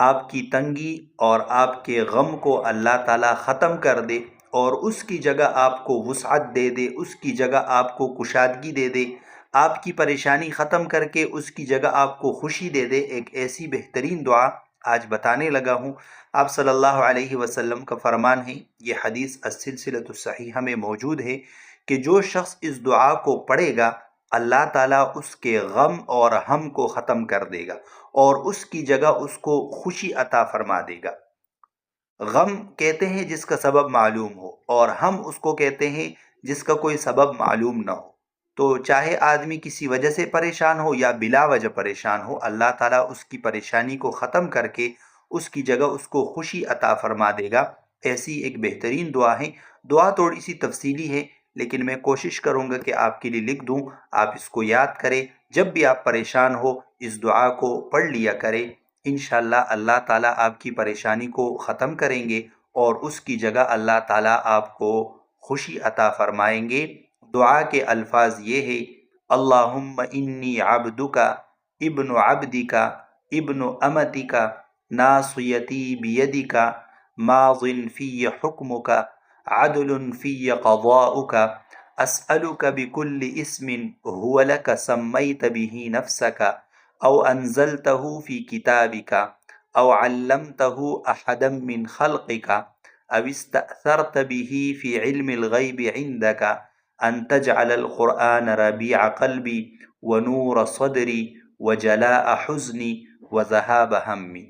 آپ کی تنگی اور آپ کے غم کو اللہ تعالیٰ ختم کر دے اور اس کی جگہ آپ کو وسعت دے دے، اس کی جگہ آپ کو کشادگی دے دے، آپ کی پریشانی ختم کر کے اس کی جگہ آپ کو خوشی دے دے، ایک ایسی بہترین دعا آج بتانے لگا ہوں۔ آپ صلی اللہ علیہ وسلم کا فرمان ہے، یہ حدیث السلسلۃ الصحیحہ میں موجود ہے، کہ جو شخص اس دعا کو پڑھے گا اللہ تعالیٰ اس کے غم اور ہم کو ختم کر دے گا اور اس کی جگہ اس کو خوشی عطا فرما دے گا۔ غم کہتے ہیں جس کا سبب معلوم ہو، اور ہم اس کو کہتے ہیں جس کا کوئی سبب معلوم نہ ہو۔ تو چاہے آدمی کسی وجہ سے پریشان ہو یا بلا وجہ پریشان ہو، اللہ تعالیٰ اس کی پریشانی کو ختم کر کے اس کی جگہ اس کو خوشی عطا فرما دے گا۔ ایسی ایک بہترین دعا ہے۔ دعا تھوڑی سی تفصیلی ہے، لیکن میں کوشش کروں گا کہ آپ کے لیے لکھ دوں، آپ اس کو یاد کریں، جب بھی آپ پریشان ہو اس دعا کو پڑھ لیا کریں۔ انشاءاللہ اللہ تعالیٰ آپ کی پریشانی کو ختم کریں گے اور اس کی جگہ اللہ تعالیٰ آپ کو خوشی عطا فرمائیں گے۔ دعا کے الفاظ یہ ہے: اللہم انی عبدک ابن عبدک ابن امتک ناصیتی بیدک ماض فی حکمک عدل فی قضاؤک اسألک بکل اسم هو لک سمیت به نفسک او انزلته فی کتابک او علمته احدا من خلقک او استأثرت به فی علم الغیب عندک ان تجعل القرآن ربیع قلبی ونور صدری وجلاء حزنی وذهاب ہمی۔